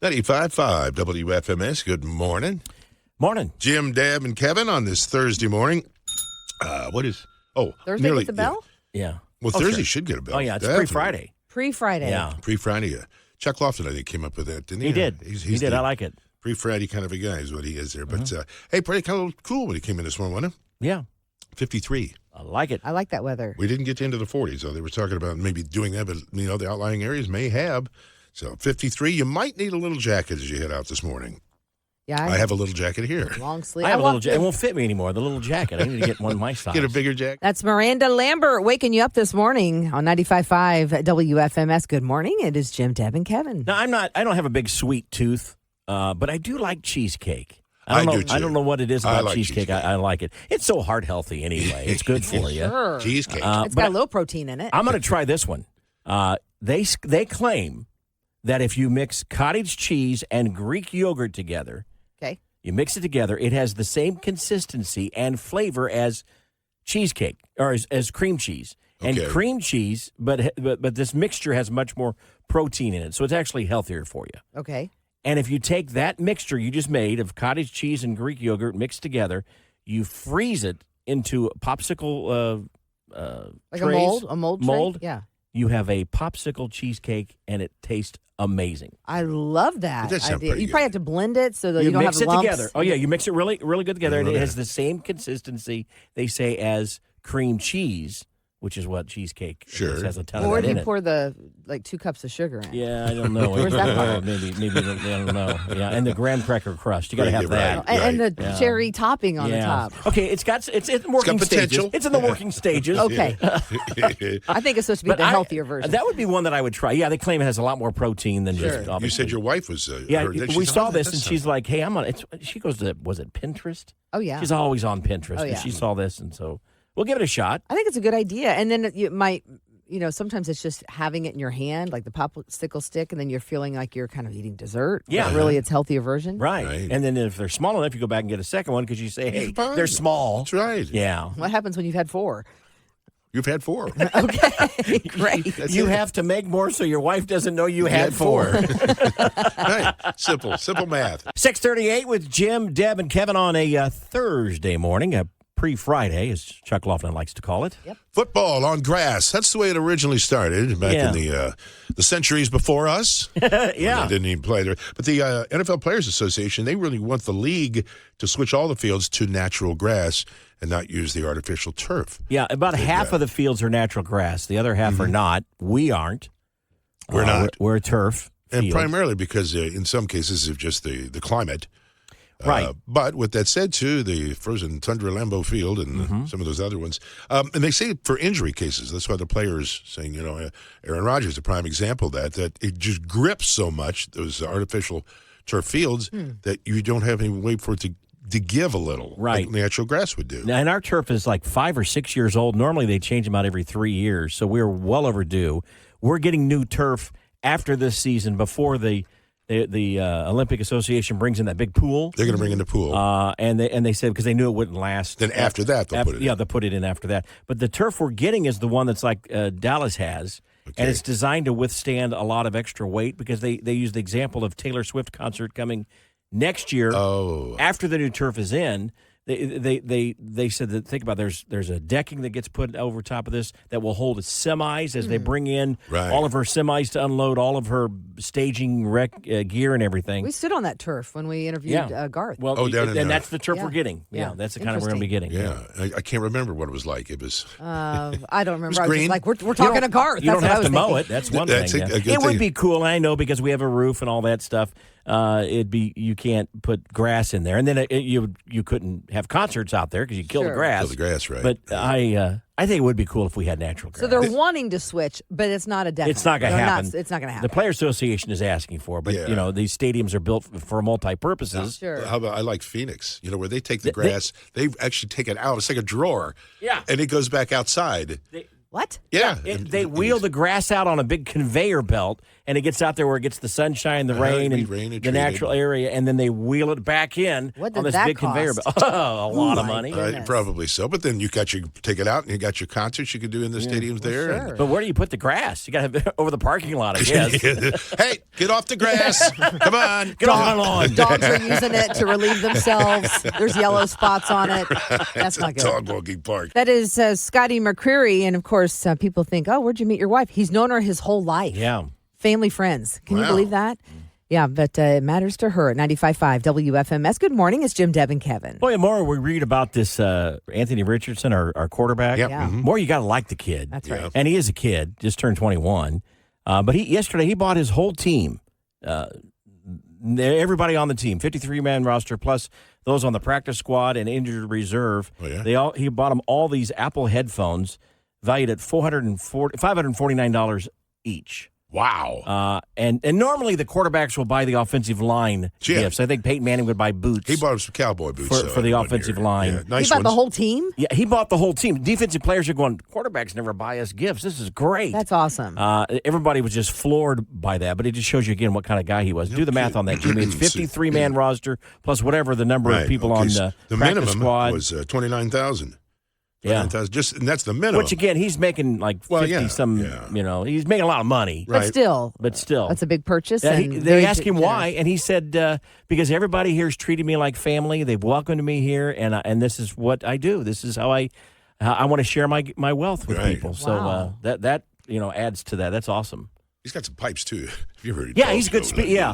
95.5 WFMS. Good morning. Morning. Jim, Deb, and Kevin on this Thursday morning. Thursday nearly gets a bell? Yeah. Well, Thursday should get a bell. Oh, yeah. It's Definitely. pre-Friday. Pre-Friday. Yeah. Pre-Friday. Chuck Lofton, I think, came up with that, didn't he? He did. He's I the like it. Pre-Friday kind of a guy is what he is there. But, hey, pretty kind of cool when he came in this morning, wasn't it? Yeah. 53. I like it. I like that weather. We didn't get into the 40s, though. They were talking about maybe doing that, but, the outlying areas may have. So 53, you might need a little jacket as you head out this morning. Yeah, I have a little jacket here. long sleeve. I have a little jacket. It won't fit me anymore, the little jacket. I need to get one of my size. Get a bigger jacket. That's Miranda Lambert waking you up this morning on 95.5 WFMS. Good morning. It is Jim, Deb, and Kevin. Now, I don't have a big sweet tooth, but I do like cheesecake. I do, know, too. I don't know what it is about like cheesecake. I like it. It's so heart healthy anyway. It's good for you. Sure. Cheesecake. It's got a low protein in it. I'm going to try this one. They claim that if you mix cottage cheese and Greek yogurt together, Okay. you mix it together, it has the same consistency and flavor as cheesecake or as cream cheese. And Okay. cream cheese, but this mixture has much more protein in it, so it's actually healthier for you. Okay. And if you take that mixture you just made of cottage cheese and Greek yogurt mixed together, you freeze it into a popsicle Like trays, a mold tray? Yeah. You have a popsicle cheesecake, and it tastes amazing. I love that That sounds idea. pretty You good. probably have to blend it so that you don't mix have it lumps. together. Oh, yeah, you mix it really, really good together, and it Okay. has the same consistency, they say, as cream cheese, which is what cheesecake Sure. is, has a ton Or of do that in you it. pour the 2 cups of sugar in? Yeah, I don't know. Where's that part? Maybe I don't know. Yeah, and the graham cracker crust. You got to have that. Right. And the cherry topping on the top. Okay, it's in working stages. potential. It's in the working stages. Okay. I think it's supposed to be But the healthier version. That would be one that I would try. Yeah, they claim it has a lot more protein than Sure. just You obviously. said your wife was. Yeah, she we said, saw "Oh, this, that and does she's sound-" like, "Hey, I'm on it." She goes to, was it Pinterest? Oh, yeah. She's always on Pinterest. Oh, And yeah. she saw this, and so we'll give it a shot. I think it's a good idea. And then you might, sometimes it's just having it in your hand, like the popsicle stick, and then you're feeling like you're kind of eating dessert. Yeah. But really, it's healthier version. Right. And then if they're small enough, you go back and get a second one because you say, "Hey, Fine. they're small." That's right. Yeah. What happens when you've had 4? You've had 4. Okay, great. You have to make more so your wife doesn't know you had 4. Right. Simple math. 6:38 with Jim, Deb, and Kevin on a Thursday morning, a pre-Friday, as Chuck Lofton likes to call it. Yep. Football on grass. That's the way it originally started back in the centuries before us. Yeah. They didn't even play there. But the NFL Players Association, they really want the league to switch all the fields to natural grass and not use the artificial turf. Yeah, about half of the fields are natural grass. The other half are not. We aren't. We're not. We're turf. And field. primarily because in some cases of just the climate. Right. But with that said, too, the frozen tundra Lambeau Field and some of those other ones, and they say for injury cases, that's why the players saying, Aaron Rodgers is a prime example of that it just grips so much, those artificial turf fields, that you don't have any way for it to give a little, Right. like natural grass would do. And our turf is like 5 or 6 years old. Normally they change them out every 3 years, so we're well overdue. We're getting new turf after this season before the Olympic Association brings in that big pool. They're going to bring in the pool. And they said because they knew it wouldn't last. Then after that, they'll put it in. Yeah, they'll put it in after that. But the turf we're getting is the one that's like Dallas has. Okay. And it's designed to withstand a lot of extra weight because they use the example of Taylor Swift concert coming next year. Oh. After the new turf is in. They said that think about there's a decking that gets put over top of this that will hold semis as they bring in Right. all of her semis to unload all of her staging gear and everything. We stood on that turf when we interviewed Garth. Well, down in and that's the turf Yeah. we're getting. Yeah, Yeah. that's the kind of we're going to be getting. Yeah, I can't remember what it was like. It was I don't remember. was I was green. just like, we're talking to Garth. You That's don't what I have was to mow thinking. it. That's one That's thing. a yeah. good It would thing. be cool, and I know because we have a roof and all that stuff. You can't put grass in there, and then you couldn't have concerts out there because you kill the Sure. grass. Kill the grass, right. But I think it would be cool if we had natural grass. So they're wanting to switch, but it's not a definite. It's not going to They're happen. It's not going to happen. The Players Association is asking for, but Yeah. these stadiums are built for multi-purposes. Sure. How about I like Phoenix, where they take the grass, they actually take it out. It's like a drawer. Yeah. And it goes back outside. What? Yeah. They wheel the grass out on a big conveyor belt, and it gets out there where it gets the sunshine, the rain, and the natural area, and then they wheel it back in on this big conveyor belt. Oh, a lot of money. Probably so. But then you take it out, and you got your concerts you could do in the stadiums there. Sure. But where do you put the grass? You got to have over the parking lot, I guess. Hey, get off the grass. Come on. Get off my lawn. Dogs are using it to relieve themselves. There's yellow spots on it. That's not good. Dog walking park. That is Scotty McCreery. And, of course, people think, oh, where'd you meet your wife? He's known her his whole life. Yeah. Family friends. Can you believe that? Yeah, but it matters to her at 95.5 WFMS. Good morning. It's Jim, Deb, and Kevin. Boy, the more we read about this Anthony Richardson, our quarterback, more you got to like the kid. That's right. And he is a kid, just turned 21. But yesterday he bought his whole team, everybody on the team, 53-man roster, plus those on the practice squad and injured reserve. Oh, yeah? He bought them all these Apple headphones valued at $549 each. Wow. And normally the quarterbacks will buy the offensive line gifts. I think Peyton Manning would buy boots. He bought him some cowboy boots for the offensive line. Yeah, nice he bought ones. the whole team? Yeah, he bought the whole team. Defensive players are going, quarterbacks never buy us gifts. This is great. That's awesome. Everybody was just floored by that, but it just shows you again what kind of guy he was. Do the math on that, Jimmy. It's 53-man roster plus whatever the number of people on the practice squad. Was 29,000. Yeah. And that's the minimum. Which, again, he's making like 50-some, he's making a lot of money. Right. But still. That's a big purchase. They asked him why, and he said, because everybody here has treated me like family. They've welcomed me here, and this is what I do. This is how I want to share my wealth with people. Wow. So that adds to that. That's awesome. He's got some pipes, too. Have you heard him? Yeah, he's good speaker. Yeah.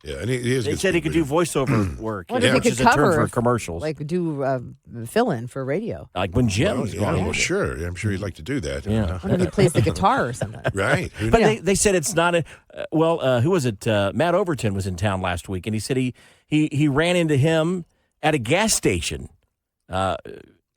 And he is They good said he could do speaker. voiceover work, Wonder if he which could is a term cover for commercials. Like do fill-in for radio. Like when Jim's going. Well, sure. I'm sure he'd like to do that. Yeah. Wonder if he plays the guitar or something. Right. But they said it's not who was it? Matt Overton was in town last week, and he said he ran into him at a gas station.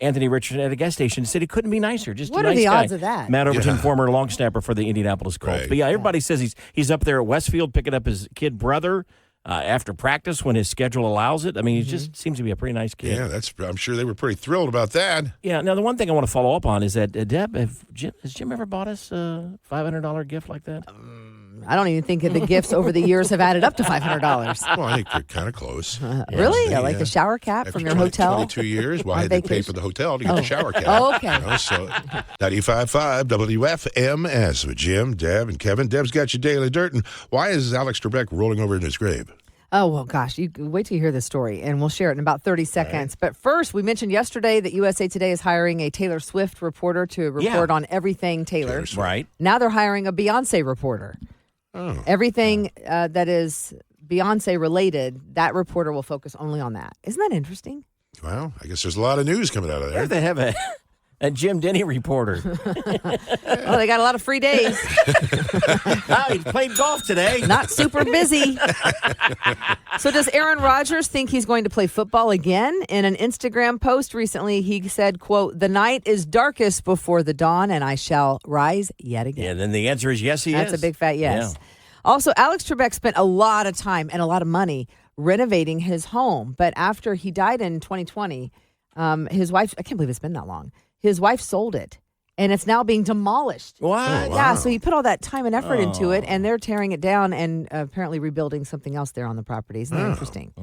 Anthony Richardson at a gas station said he couldn't be nicer. Just what a nice are the guy. odds of that? Matt Overton, former long snapper for the Indianapolis Colts. Right. But yeah, everybody says he's up there at Westfield picking up his kid brother after practice when his schedule allows it. I mean, he just seems to be a pretty nice kid. Yeah, I'm sure they were pretty thrilled about that. Yeah. Now the one thing I want to follow up on is that Deb, has Jim ever bought us a $500 gift like that? I don't even think the gifts over the years have added up to $500. Well, I think they're kind of close. Really? Like a shower cap from your hotel? 22 years. Well, I had to pay for the hotel to get the shower cap. Oh, okay. So 95.5 WFMS with Jim, Deb, and Kevin. Deb's got your daily dirt. And why is Alex Trebek rolling over in his grave? Oh, well, gosh, you wait till you hear this story, and we'll share it in about 30 seconds. Right. But first, we mentioned yesterday that USA Today is hiring a Taylor Swift reporter to report on everything Taylor. Right. Now they're hiring a Beyonce reporter. Oh. Everything that is Beyonce related, that reporter will focus only on that. Isn't that interesting? Well, I guess there's a lot of news coming out of there. They have a Jim Denny reporter. Well, they got a lot of free days. He played golf today. Not super busy. So does Aaron Rodgers think he's going to play football again? In an Instagram post recently, he said, quote, "The night is darkest before the dawn, and I shall rise yet again." Yeah, then the answer is yes, he is. That's a big fat yes. Yeah. Also, Alex Trebek spent a lot of time and a lot of money renovating his home. But after he died in 2020, his wife, I can't believe it's been that long, his wife sold it, and it's now being demolished. What? Oh, wow. Yeah, so he put all that time and effort into it, and they're tearing it down and apparently rebuilding something else there on the property. Isn't that interesting?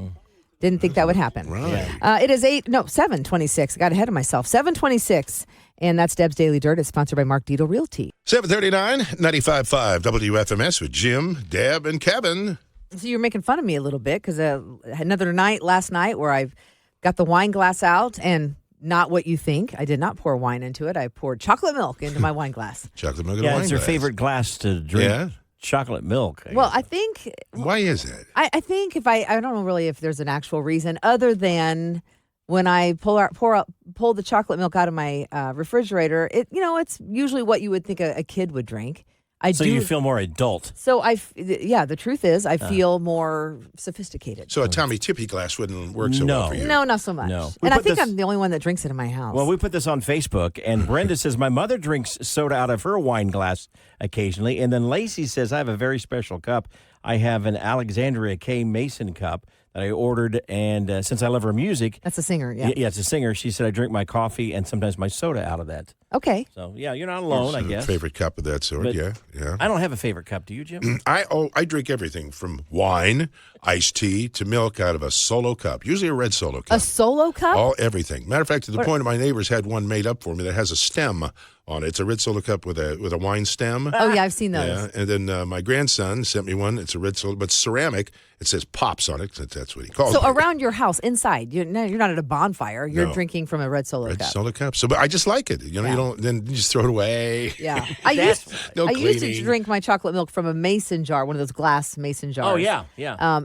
Didn't think that would happen. Right. It is 7:26. I got ahead of myself. 7:26, and that's Deb's Daily Dirt. It's sponsored by Mark Dietel Realty. 7:39, 95.5 WFMS with Jim, Deb, and Kevin. So you're making fun of me a little bit because another night last night where I've got the wine glass out and not what you think. I did not pour wine into it. I poured chocolate milk into my wine glass. Chocolate milk in a wine it's glass. her favorite glass to drink. Yeah. Chocolate milk. Well, I think. Why is that? I think I don't know really if there's an actual reason other than when I pull the chocolate milk out of my refrigerator. It's usually what you would think a kid would drink. You feel more adult. So the truth is I feel more sophisticated. So a Tommy Tippy glass wouldn't work so well for you? No, not so much. No. And I think I'm the only one that drinks it in my house. Well, we put this on Facebook, and Brenda says, my mother drinks soda out of her wine glass occasionally, and then Lacey says, I have a very special cup. I have an Alexandria K. Mason cup that I ordered, and since I love her music, That's a singer, yeah. yeah, it's a singer. She said I drink my coffee and sometimes my soda out of that. Okay. So yeah, you're not alone, I guess. Favorite cup of that sort, But yeah. I don't have a favorite cup. Do you, Jim? I drink everything from wine, iced tea, to milk out of a Solo cup, usually a red Solo cup. A Solo cup? Everything. Matter of fact, to the point my neighbors had one made up for me that has a stem on it. It's a red Solo cup with a wine stem. Oh, yeah, I've seen those. Yeah, and then my grandson sent me one. It's a red Solo, but ceramic. It says Pops on it. That's what he calls it. So around your house, inside, you're not at a bonfire. You're No. drinking from a red Solo Red cup. Solo cup. So, but I just like it. You know, Yeah. you don't then you just throw it away. Yeah. I used No to cleaning. drink my chocolate milk from a mason jar, one of those glass mason jars. Oh, yeah.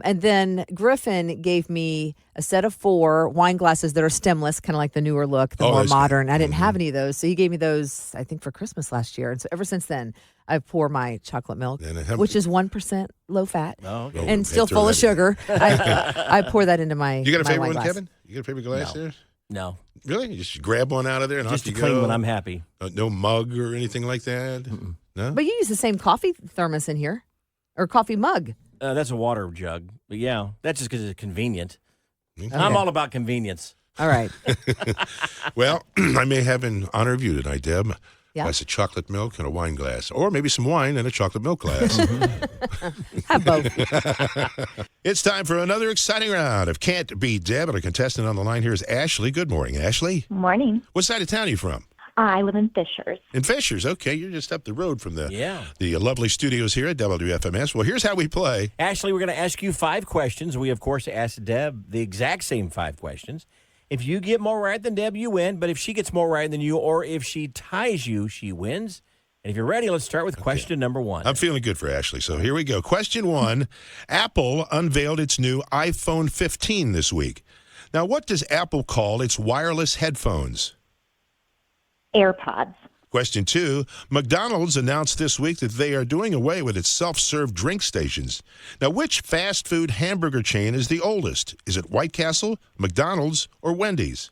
And then Griffin gave me a set of 4 wine glasses that are stemless, kind of like the newer look, the more that's good. modern. I didn't have any of those. So he gave me those, I think, for Christmas last year. And so ever since then, I pour my chocolate milk, And I have- which is 1% low fat Oh, okay. and they still throw full of that in. sugar. I pour that into my You got a my favorite wine one, glass. Kevin? You got a favorite glass there? No, Really? You just grab one out of there and just off to you clean go? when I'm happy. No mug or anything like that? No? But you use the same coffee thermos in here or coffee mug. That's a water jug. But yeah, that's just because it's convenient. Okay. I'm all about convenience. All right. Well, I may have in honor of you tonight, Deb. Yeah. Glass of chocolate milk and a wine glass. Or maybe some wine and a chocolate milk glass. Have both. It's time for another exciting round of Can't Beat Deb. And our contestant on the line here is Ashley. Good morning, Ashley. Morning. What side of town are you from? I live in Fishers. In Fishers. Okay, you're just up the road from the Yeah. lovely studios here at WFMS. Well, here's how we play. Ashley, we're going to ask you 5 questions. We, of course, asked Deb the exact same 5 questions. If you get more right than Deb, you win. But if she gets more right than you, or if she ties you, she wins. And if you're ready, let's start with question number 1. I'm feeling good for Ashley, so here we go. Question 1. Apple unveiled its new iPhone 15 this week. Now, what does Apple call its wireless headphones? AirPods. Question 2. McDonald's announced this week that they are doing away with its self-serve drink stations. Now, which fast food hamburger chain is the oldest? Is it White Castle, McDonald's, or Wendy's?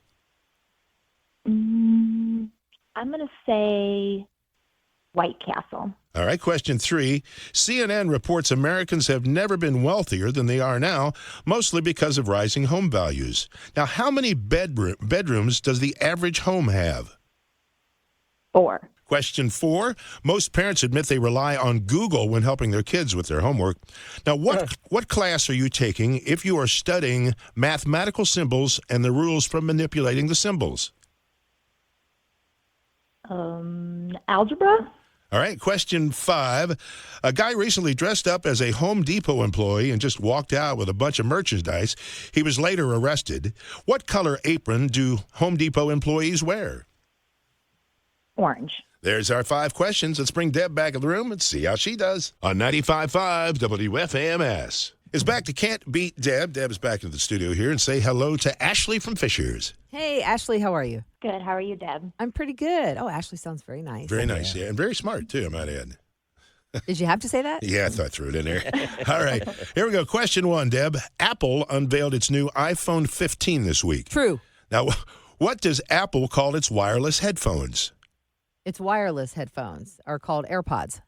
I'm going to say White Castle. All right, question 3. CNN reports Americans have never been wealthier than they are now, mostly because of rising home values. Now, how many bedrooms does the average home have? 4. Question 4. Most parents admit they rely on Google when helping their kids with their homework. Now, what class are you taking if you are studying mathematical symbols and the rules for manipulating the symbols? Algebra. All right, question 5. A guy recently dressed up as a Home Depot employee and just walked out with a bunch of merchandise. He was later arrested. What color apron do Home Depot employees wear? Orange. There's our 5 questions. Let's bring Deb back in the room and see how she does. On 95.5 WFMS. It's back to Can't Beat Deb. Deb is back in the studio here and say hello to Ashley from Fishers. Hey, Ashley, how are you? Good. How are you, Deb? I'm pretty good. Oh, Ashley sounds very nice. Very nice, yeah. And very smart, too, I might add. Did you have to say that? Yeah, I thought I threw it in there. All right, here we go. Question 1, Deb. Apple unveiled its new iPhone 15 this week. True. Now, what does Apple call its wireless headphones? Its wireless headphones are called AirPods.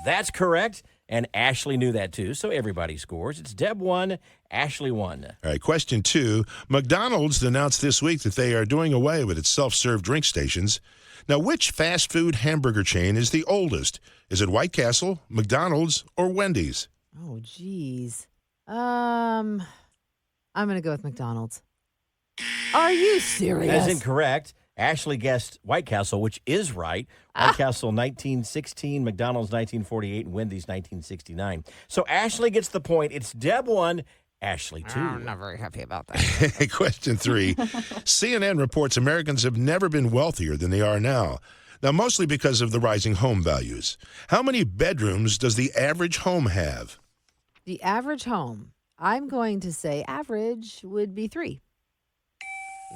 That's correct. And Ashley knew that, too. So everybody scores. It's Deb 1, Ashley 1. All right, question 2. McDonald's announced this week that they are doing away with its self-serve drink stations. Now, which fast food hamburger chain is the oldest? Is it White Castle, McDonald's, or Wendy's? Oh, geez. I'm going to go with McDonald's. Are you serious? That's incorrect. Ashley guessed White Castle, which is right. White Castle 1916, McDonald's 1948, and Wendy's 1969. So Ashley gets the point. It's Deb 1, Ashley 2. I'm not very happy about that. Question 3. CNN reports Americans have never been wealthier than they are now. Now, mostly because of the rising home values. How many bedrooms does the average home have? The average home, I'm going to say average would be 3.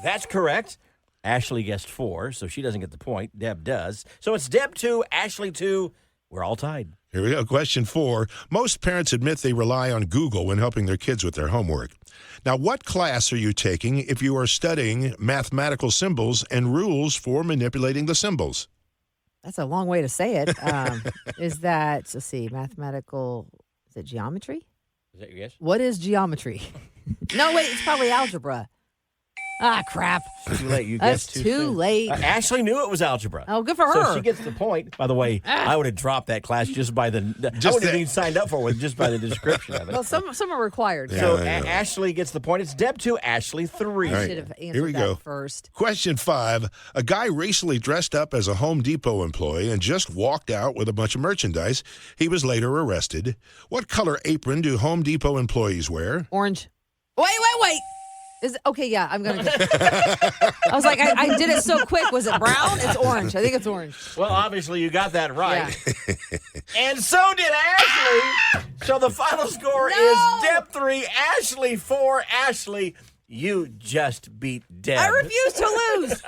That's correct. Ashley guessed 4, so she doesn't get the point. Deb does. So it's Deb 2, Ashley 2. We're all tied. Here we go. Question 4. Most parents admit they rely on Google when helping their kids with their homework. Now, what class are you taking if you are studying mathematical symbols and rules for manipulating the symbols? That's a long way to say it. Is that, let's see, mathematical Is it geometry? Is that your guess? What is geometry? No, wait, it's probably algebra. Ah, crap. Too late. You That's guessed too late. Ashley knew it was algebra. Oh, good for So her. she gets the point. By the way, I would have dropped that class just by the. I would have even signed up for it just by the description of it. Well, some are required. So Ashley gets the point. It's Deb 2, Ashley 3. All right. Should have answered Here we that go. first. Question 5. A guy recently dressed up as a Home Depot employee and just walked out with a bunch of merchandise. He was later arrested. What color apron do Home Depot employees wear? Orange. Wait. Okay, yeah, I'm going to. I was like, I did it so quick. Was it brown? It's orange. I think it's orange. Well, obviously you got that right. Yeah. And so did Ashley. So the final score is Deb 3, Ashley 4. Ashley, you just beat Deb. I refuse to lose.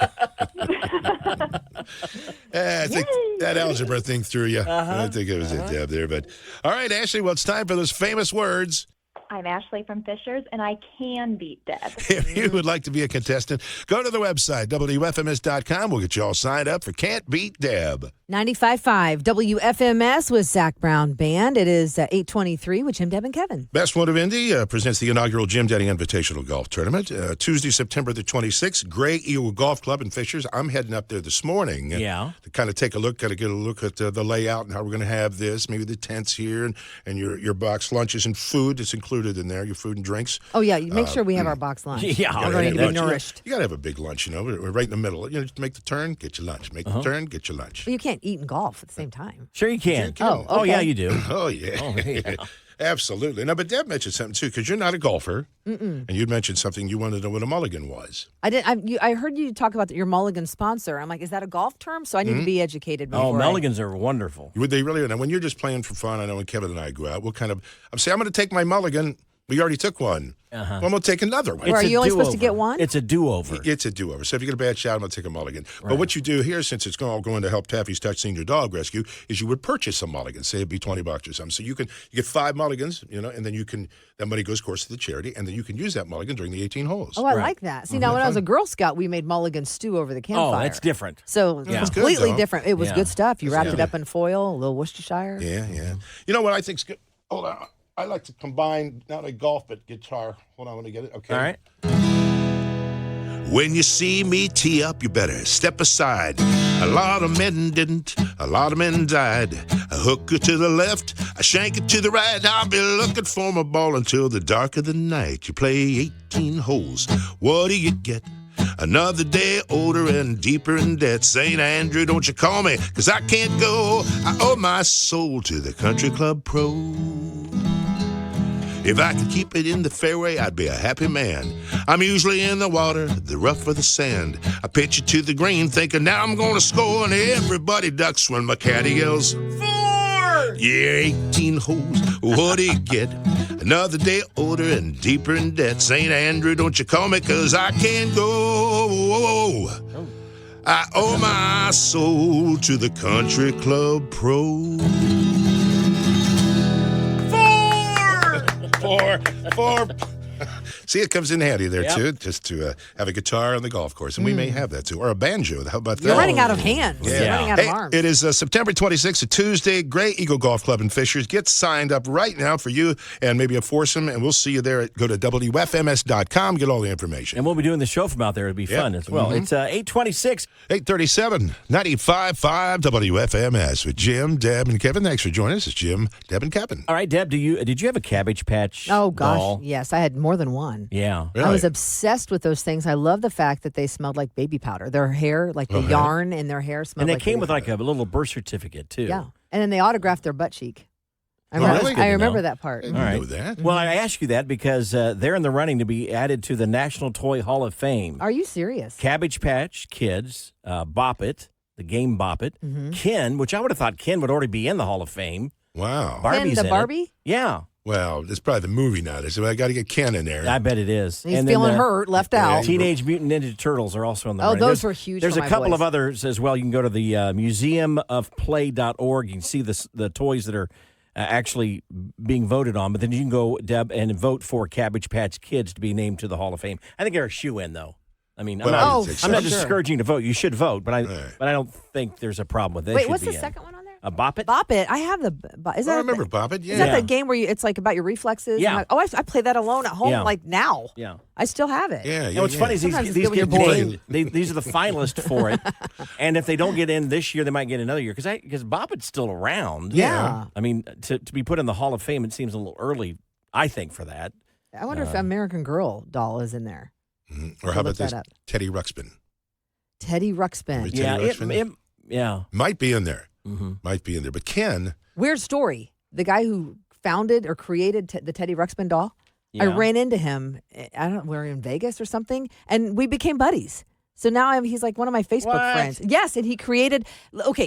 I think that algebra thing threw you. I think it was a Deb there. But all right, Ashley, well, it's time for those famous words. I'm Ashley from Fishers, and I can beat Deb. If you would like to be a contestant, go to the website, WFMS.com. We'll get you all signed up for Can't Beat Deb. 95.5 WFMS with Zach Brown Band. It is 8:23 with Jim, Deb, and Kevin. Best One of Indy presents the inaugural Jim Daddy Invitational Golf Tournament. Tuesday, September the 26th, Gray Eagle Golf Club in Fishers. I'm heading up there this morning to kind of take a look, kind of get a look at the layout and how we're going to have this, maybe the tents here and your box lunches and food that's included in there, your food and drinks. Oh, yeah, you make sure we have our box lunch. Yeah, we're going to be nourished. You got to have a big lunch, We're right in the middle. Just make the turn, get your lunch. Make the turn, get your lunch. Well, you can't eat and golf at the same time. Sure you can. Oh, Oh, okay. yeah, you do. Oh, yeah. Absolutely. No, but Deb mentioned something, too, because you're not a golfer. And you'd mentioned something you wanted to know what a mulligan was. I did. I heard you talk about your mulligan sponsor. I'm like, is that a golf term? So I need to be educated before. Oh, mulligans are wonderful. Would they really? Now, when you're just playing for fun, I know when Kevin and I go out, I'm saying, I'm going to take my mulligan. We already took one. Well, I'm going to take another one. Or are you only supposed to get one? It's a do-over. It's a do-over. So if you get a bad shot, I'm going to take a mulligan. Right. But what you do here, since it's all going to help Taffy's Touch Senior Dog Rescue, is you would purchase some mulligans. Say it'd be $20 or something. So you get 5 mulligans, and then that money goes, of course, to the charity, and then you can use that mulligan during the 18 holes. Oh, I like that. See, now when I was a Girl Scout, we made mulligan stew over the campfire. Oh, that's different. So completely different. It was good stuff. You wrapped it up in foil, a little Worcestershire. Yeah. You know what I think's good? Hold on. I like to combine not only golf but guitar. Hold on, let me get it. Okay. All right. When you see me tee up, you better step aside. A lot of men didn't. A lot of men died. I hook her to the left. I shank her to the right. I'll be looking for my ball until the dark of the night. You play 18 holes. What do you get? Another day older and deeper in debt. St. Andrew, don't you call me, 'cause I can't go. I owe my soul to the country club pro. If I could keep it in the fairway, I'd be a happy man. I'm usually in the water, the rough or the sand. I pitch it to the green, thinking now I'm going to score, and everybody ducks when my caddy yells, 4! Yeah, 18 holes, what do you get? Another day older and deeper in debt. St. Andrew, don't you call me, 'cause I can't go. I owe my soul to the country club pro. Four. See, it comes in handy there, too, just to have a guitar on the golf course. And we may have that, too. Or a banjo. How about that? You're running out of hands. Yeah. You're running out of arms. It is September 26th, a Tuesday. Gray Eagle Golf Club in Fishers. Get signed up right now for you and maybe a foursome, and we'll see you there. Go to WFMS.com. Get all the information. And we'll be doing the show from out there. It'll be fun as well. It's 8:26. 8:37, 95.5 WFMS with Jim, Deb, and Kevin. Thanks for joining us. It's Jim, Deb, and Kevin. All right, Deb, did you have a Cabbage Patch Oh, gosh. doll? Yes, I had more than one. Yeah. Really? I was obsessed with those things. I love the fact that they smelled like baby powder. Their hair, like the yarn in their hair smelled And they like came baby with powder. like a little birth certificate, too. Yeah. And then they autographed their butt cheek. I Really? remember, That's good I to remember know. that part. I didn't know that. Well, I ask you that because they're in the running to be added to the National Toy Hall of Fame. Are you serious? Cabbage Patch Kids, Bop It, the game Bop It, Ken, which I would have thought Ken would already be in the Hall of Fame. Wow. Barbie's the in it. Barbie? Yeah, Well, it's probably the movie now. So I got to get Ken in there. I bet it is. He's And then, feeling hurt, left out. Teenage Mutant Ninja Turtles are also in the Oh, running. those There's- were huge There's for a my couple boys. of others as well. You can go to the museumofplay.org. You can see the toys that are actually being voted on. But then you can go, Deb, and vote for Cabbage Patch Kids to be named to the Hall of Fame. I think they're a shoe-in, though. I mean, I'm Well, not, I I'm not sure. discouraging to vote. You should vote, but I don't think there's a problem with it. They Wait, should what's be the in. second one on there? A Bop It? Bop It. I have the. Is that I remember Bop It. Yeah. Is that the game where it's like about your reflexes? Yeah. I play that alone at home. Yeah. Like now. Yeah. I still have it. Yeah. And what's funny is Sometimes these it's good get when you're named. These are the finalists for it, and if they don't get in this year, they might get another year because Bop It's still around. Yeah. I mean, to be put in the Hall of Fame, it seems a little early, I think, for that. I wonder if American Girl doll is in there. Or how about look that this? up. Teddy Ruxpin. Teddy Ruxpin. Teddy Ruxpin? Yeah. Might be in there. Mm-hmm. Might be in there. But Ken. Weird story. The guy who founded or created the Teddy Ruxpin doll, I Yeah. ran into him. I don't know, we were in Vegas or something, and we became buddies. So now he's like one of my Facebook What? friends. Yes, and he created,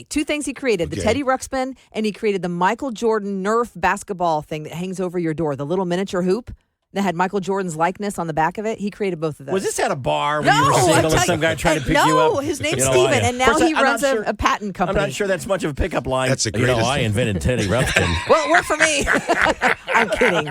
two things he created, the Okay. Teddy Ruxpin, and he created the Michael Jordan Nerf basketball thing that hangs over your door, the little miniature hoop that had Michael Jordan's likeness on the back of it. He created both of those. Was this at a bar when No, you were I'm single and telling some guy you- tried to pick no, you up? his name's You know, Steven, and now Of course, he I'm runs not sure- a patent company. I'm not sure that's much of a pickup line. That's the You know, greatest I thing. invented Teddy Ruxpin. Well, it worked for me. I'm kidding.